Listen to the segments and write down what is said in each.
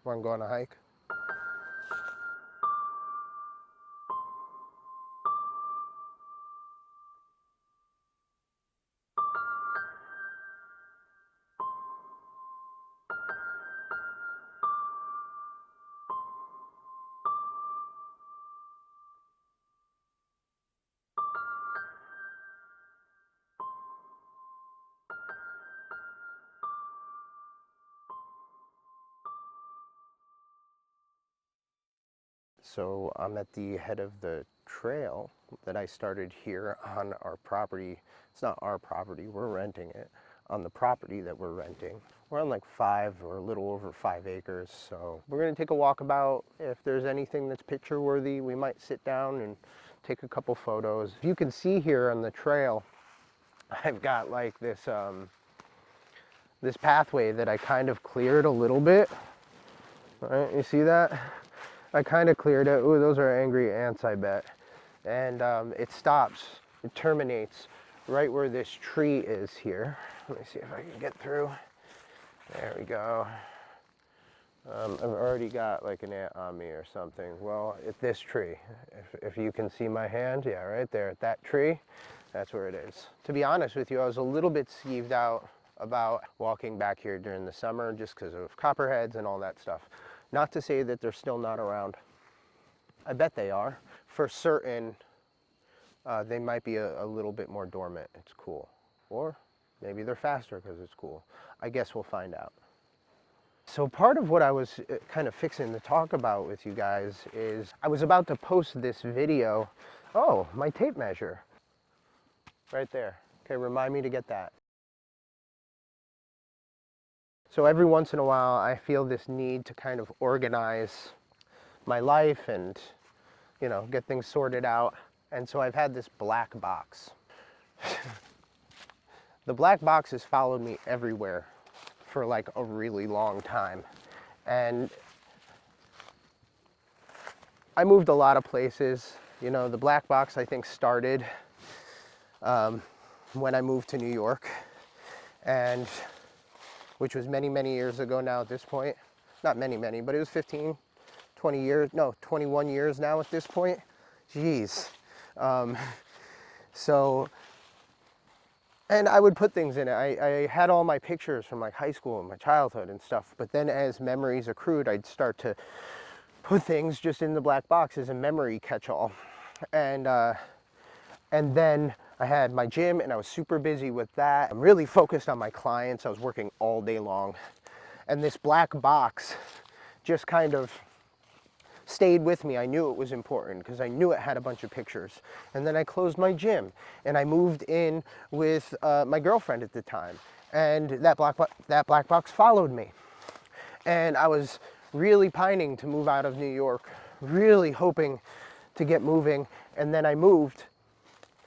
Want to go on a hike? So I'm at the head of the trail that I started here on our property. It's not our property, we're renting it. On the property that we're renting, we're on like 5 or a little over 5 acres. So we're gonna take a walk about. If there's anything that's picture worthy, we might sit down and take a couple photos. You can see here on the trail, I've got like this pathway that I kind of cleared a little bit. All right, you see that? I kind of cleared it. Ooh, those are angry ants, I bet. And it stops, it terminates right where this tree is here. Let me see if I can get through. There we go. I've already got like an ant on me or something. Well, at this tree, if you can see my hand, yeah, right there at that tree, that's where it is. To be honest with you, I was a little bit skeeved out about walking back here during the summer just because of copperheads and all that stuff. Not to say that they're still not around. I bet they are. For certain, they might be a little bit more dormant. It's cool. Or maybe they're faster because it's cool. I guess we'll find out. So part of what I was kind of fixing to talk about with you guys is I was about to post this video. Oh, my tape measure. Right there. Okay, remind me to get that. So every once in a while I feel this need to kind of organize my life and, you know, get things sorted out. And so I've had this black box. The black box has followed me everywhere for like a really long time. And I moved a lot of places. You know, the black box I think started when I moved to New York, and which was many, many years ago now at this point. Not many, but it was 15, 20 years, no, 21 years now at this point. Jeez. So, and I would put things in it. I had all my pictures from like high school and my childhood and stuff, but then as memories accrued, I'd start to put things just in the black box as a memory catch-all. And then I had my gym and I was super busy with that. I'm really focused on my clients. I was working all day long. And this black box just kind of stayed with me. I knew it was important because I knew it had a bunch of pictures. And then I closed my gym and I moved in with my girlfriend at the time. And that black box followed me. And I was really pining to move out of New York, really hoping to get moving. And then I moved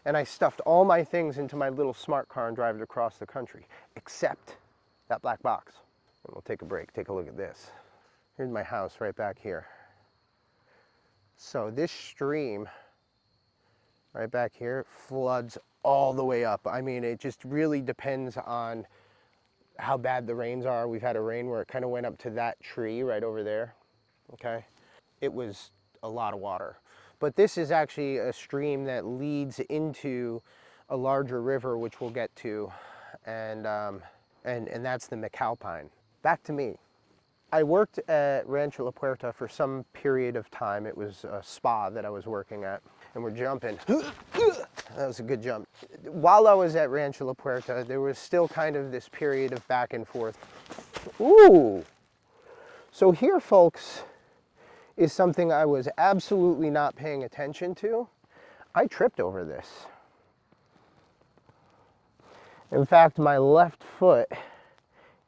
and I stuffed all my things into my little smart car and drove it across the country, except that black box. And we'll take a break, take a look at this. Here's my house right back here. So this stream right back here floods all the way up. I mean, it just really depends on how bad the rains are. We've had a rain where it kind of went up to that tree right over there, okay? It was a lot of water. But this is actually a stream that leads into a larger river, which we'll get to, and that's the McAlpine. Back to me. I worked at Rancho La Puerta for some period of time. It was a spa that I was working at, and we're jumping. That was a good jump. While I was at Rancho La Puerta, there was still kind of this period of back and forth. Ooh! So here, folks, is something I was absolutely not paying attention to. I tripped over this. In fact, my left foot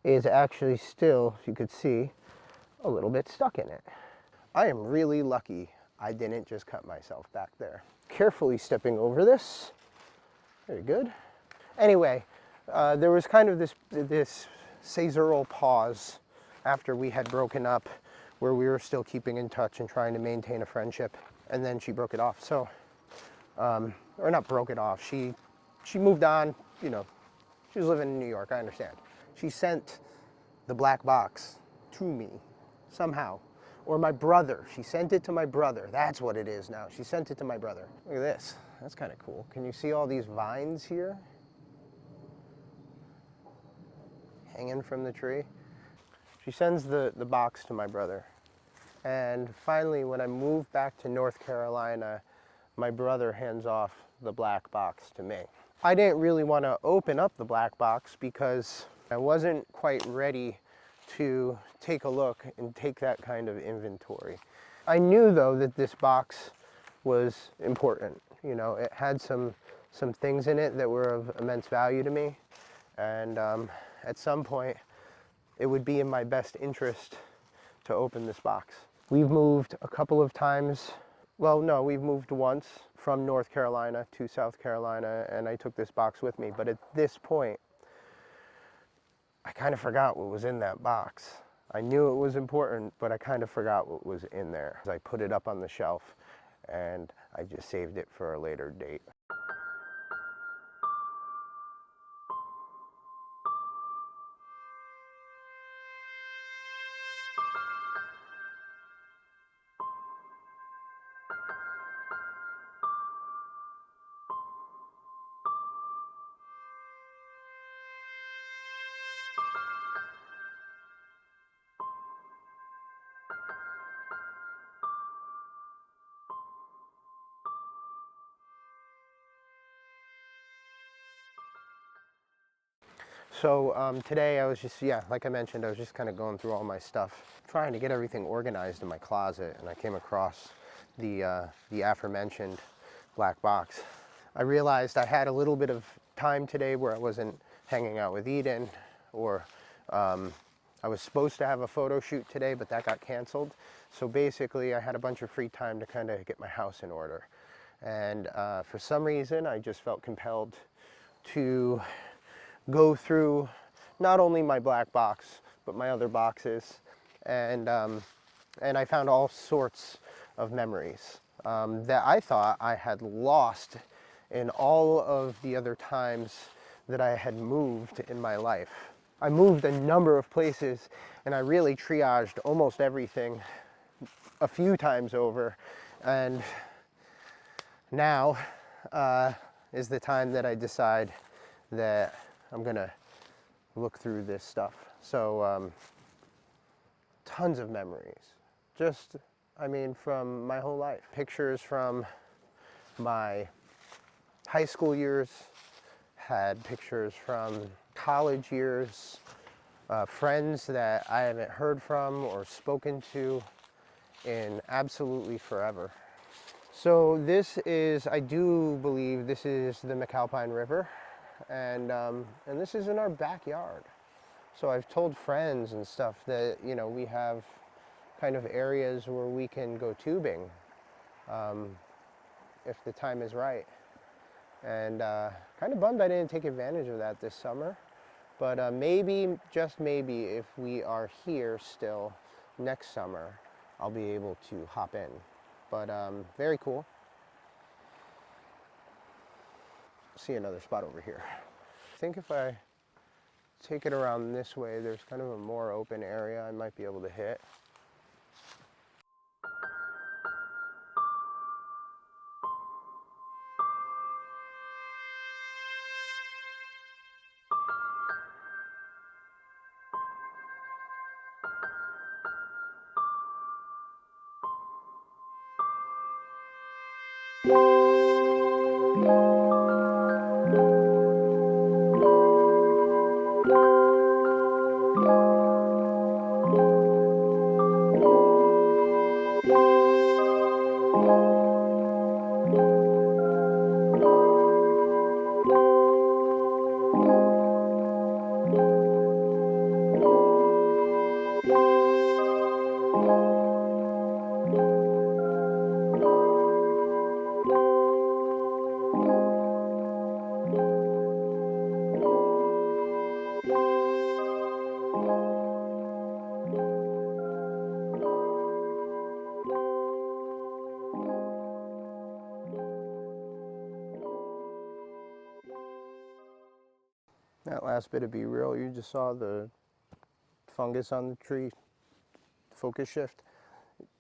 is actually still, if you could see, a little bit stuck in it. I am really lucky I didn't just cut myself back there. Carefully stepping over this. Very good. Anyway, there was kind of this caesural pause after we had broken up, where we were still keeping in touch and trying to maintain a friendship, and then she broke it off. So, or not broke it off, she moved on, you know, she was living in New York, I understand. She sent the black box to me somehow. Or my brother. She sent it to my brother. That's what it is now. She sent it to my brother. Look at this. That's kind of cool. Can you see all these vines here? Hanging from the tree. She sends the box to my brother. And finally, when I moved back to North Carolina, my brother hands off the black box to me. I didn't really want to open up the black box because I wasn't quite ready to take a look and take that kind of inventory. I knew though that this box was important. You know, it had some things in it that were of immense value to me, and at some point it would be in my best interest to open this box. We've moved a couple of times. Well, no, we've moved once from North Carolina to South Carolina, and I took this box with me. But at this point, I kind of forgot what was in that box. I knew it was important, but I kind of forgot what was in there. I put it up on the shelf, and I just saved it for a later date. So today I was just, yeah, like I mentioned, I was just kind of going through all my stuff, trying to get everything organized in my closet, and I came across the aforementioned black box. I realized I had a little bit of time today where I wasn't hanging out with Eden, or I was supposed to have a photo shoot today, but that got canceled. So basically I had a bunch of free time to kind of get my house in order. And for some reason, I just felt compelled to go through not only my black box, but my other boxes. And I found all sorts of memories that I thought I had lost in all of the other times that I had moved in my life. I moved a number of places, and I really triaged almost everything a few times over. And now is the time that I decide that I'm gonna look through this stuff. So tons of memories. Just, I mean, from my whole life. Pictures from my high school years, had pictures from college years, friends that I haven't heard from or spoken to in absolutely forever. So this is, I do believe this is the McAlpine River, and this is in our backyard. So I've told friends and stuff that, you know, we have kind of areas where we can go tubing if the time is right. And kind of bummed I didn't take advantage of that this summer. But maybe, just maybe, if we are here still next summer, I'll be able to hop in. But very cool. See another spot over here. I think if I take it around this way, there's kind of a more open area I might be able to hit. That last bit of B-roll, you just saw the fungus on the tree focus shift.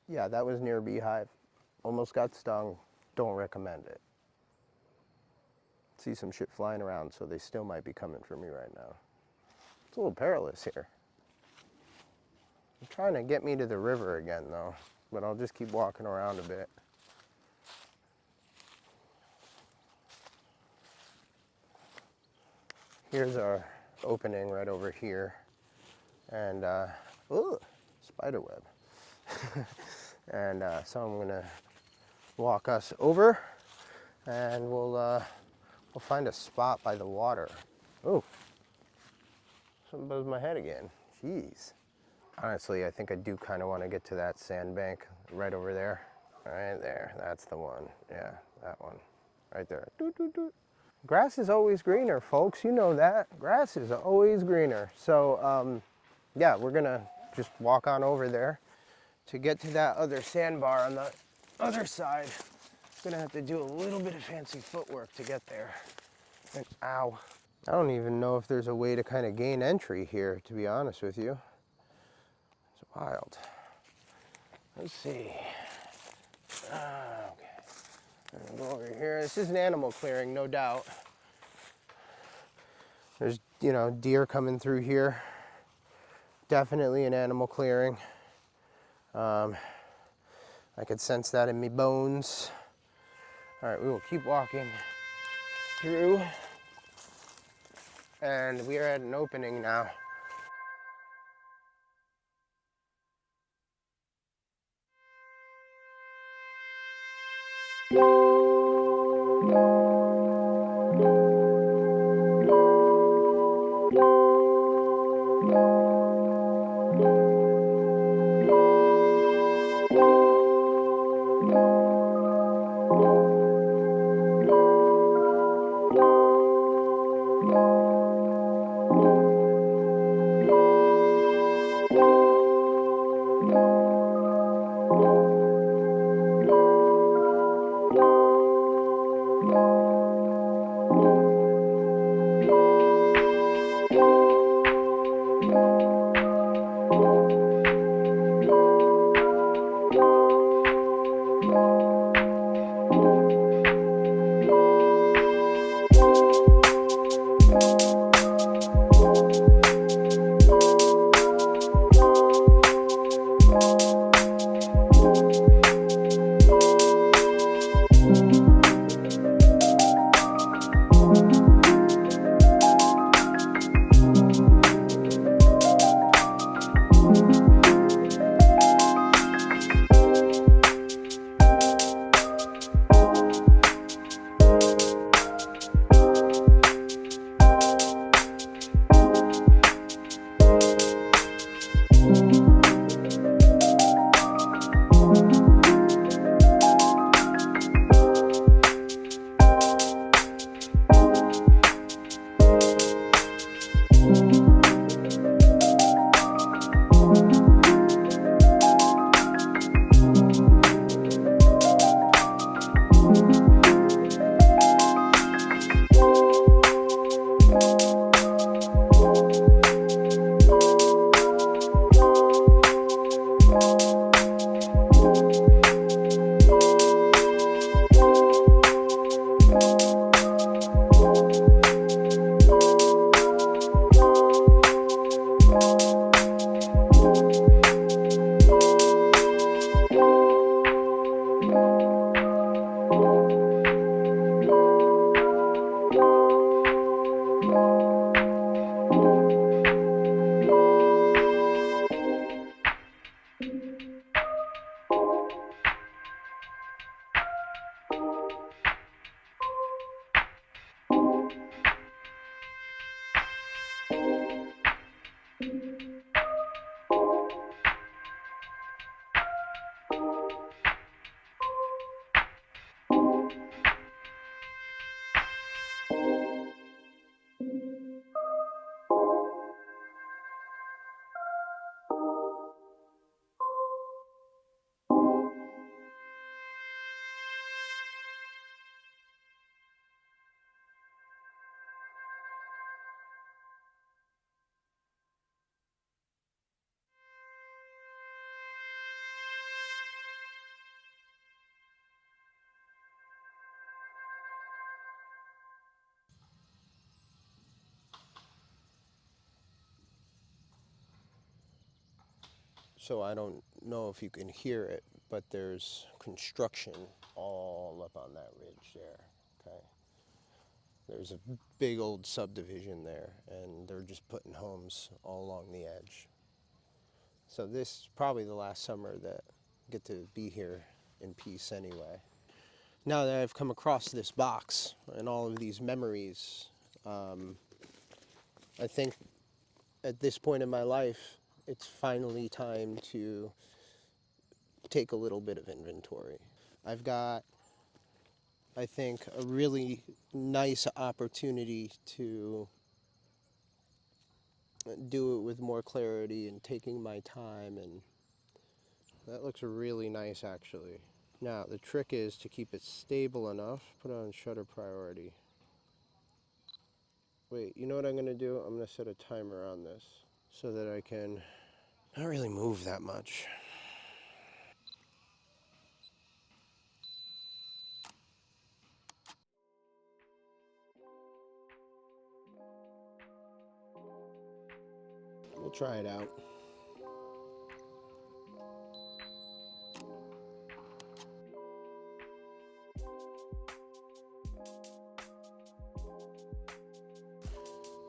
Yeah, that was near a beehive. Almost got stung. Don't recommend it. See some shit flying around, so they still might be coming for me right now. It's a little perilous here. They're trying to get me to the river again though, but I'll just keep walking around a bit. Here's our opening right over here. And, ooh, spider web. And so I'm gonna walk us over and we'll find a spot by the water. Oh, something buzzed my head again. Jeez. Honestly, I think I do kind of want to get to that sandbank right over there. Right there, that's the one. Yeah, that one. Right there. Doot, doot, doot. Grass is always greener, folks. You know that. Grass is always greener. So, yeah, we're gonna just walk on over there to get to that other sandbar on the other side. Gonna have to do a little bit of fancy footwork to get there. And ow. I don't even know if there's a way to kind of gain entry here, to be honest with you. It's wild. Let's see. Okay. I'm gonna go over here. This is an animal clearing, no doubt. There's, you know, deer coming through here. Definitely an animal clearing. I could sense that in me bones. All right, we will keep walking through. And we are at an opening now. so I don't know if you can hear it, but there's construction all up on that ridge there. Okay. There's a big old subdivision there, and they're just putting homes all along the edge. So this is probably the last summer that I get to be here in peace anyway. Now that I've come across this box and all of these memories, I think at this point in my life, it's finally time to take a little bit of inventory. I've got, I think, a really nice opportunity to do it with more clarity and taking my time, and that looks really nice actually. Now the trick is to keep it stable enough. Put on shutter priority. Wait, you know what I'm gonna do? I'm gonna set a timer on this so that I can not really move that much. We'll try it out.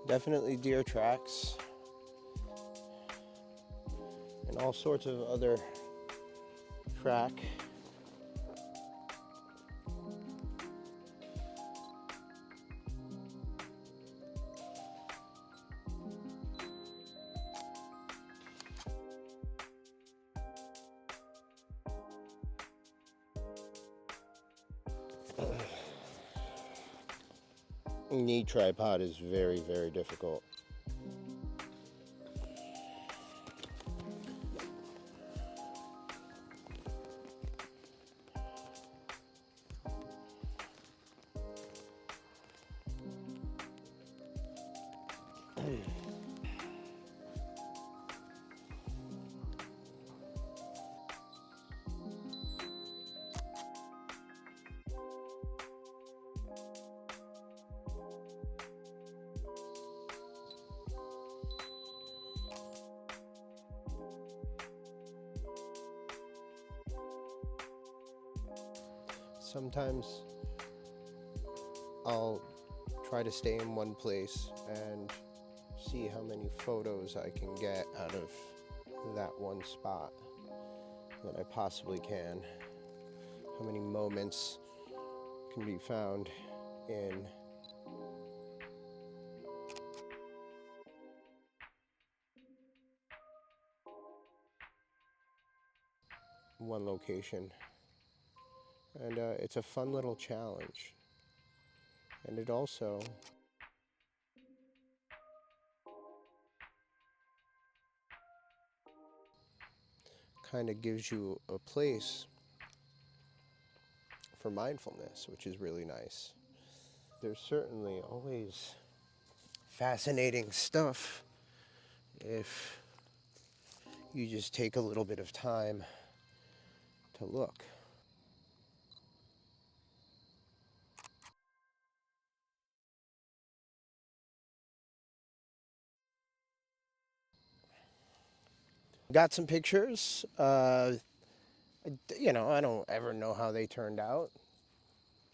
Definitely deer tracks and all sorts of other track. Knee tripod is very, very difficult. Sometimes I'll try to stay in one place and see how many photos I can get out of that one spot that I possibly can. How many moments can be found in one location. And it's a fun little challenge. And it also kind of gives you a place for mindfulness, which is really nice. There's certainly always fascinating stuff if you just take a little bit of time to look. Got some pictures. I don't ever know how they turned out.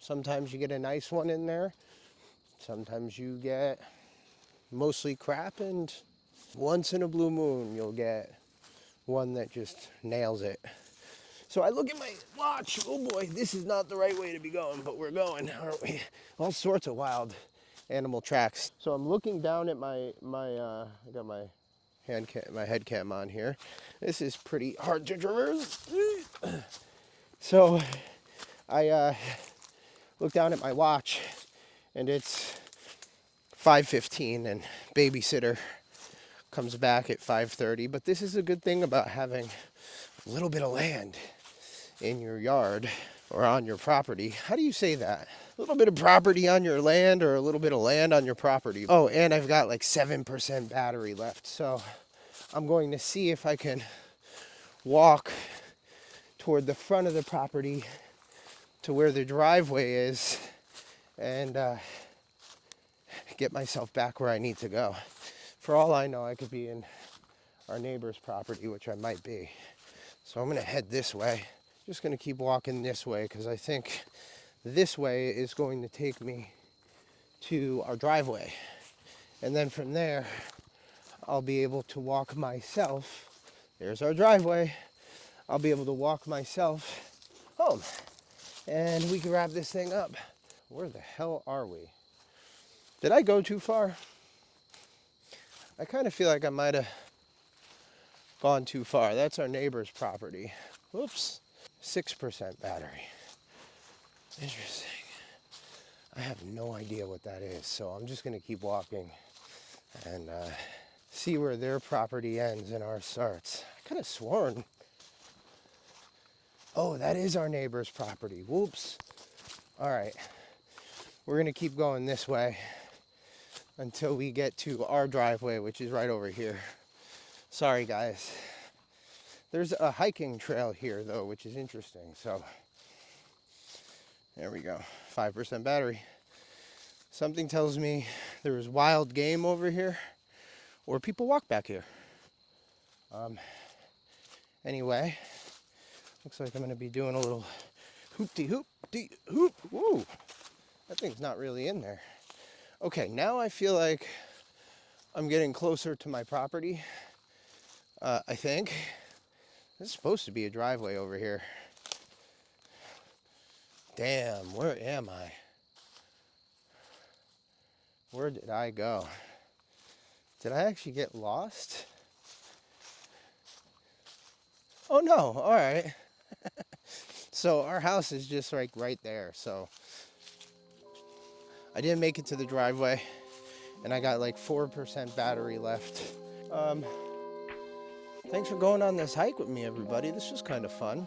Sometimes you get a nice one in there. Sometimes you get mostly crap, and once in a blue moon you'll get one that just nails it. So I look at my watch. Oh boy, this is not the right way to be going, but we're going, aren't we? All sorts of wild animal tracks. So I'm looking down at I got my head cam on here. This is pretty hard to traverse. So I look down at my watch, and it's 5:15, and babysitter comes back at 5:30. But this is a good thing about having a little bit of land in your yard or on your property. How do you say that? A little bit of property on your land, or a little bit of land on your property. Oh, and I've got like 7% battery left. So I'm going to see if I can walk toward the front of the property to where the driveway is and get myself back where I need to go. For all I know, I could be in our neighbor's property, which I might be. So I'm gonna head this way. Just gonna keep walking this way because I think this way is going to take me to our driveway. And then from there, I'll be able to walk myself. There's our driveway. I'll be able to walk myself home. And we can wrap this thing up. Where the hell are we? Did I go too far? I kind of feel like I might have gone too far. That's our neighbor's property. Whoops. 6% battery. Interesting. I have no idea what that is, so I'm just going to keep walking and see where their property ends and ours starts. I could have sworn. Oh, that is our neighbor's property. Whoops. All right. We're going to keep going this way until we get to our driveway, which is right over here. Sorry, guys. There's a hiking trail here, though, which is interesting. So, there we go. 5% battery. Something tells me there is wild game over here, or people walk back here. Anyway, looks like I'm going to be doing a little hoop-de-hoop-de-hoop. Whoa, that thing's not really in there. Okay, now I feel like I'm getting closer to my property. I think. This is supposed to be a driveway over here. Damn, where am I? Where did I go? Did I actually get lost? Oh no, all right. So our house is just like right there. So I didn't make it to the driveway and I got like 4% battery left. Thanks for going on this hike with me, everybody. This was kind of fun.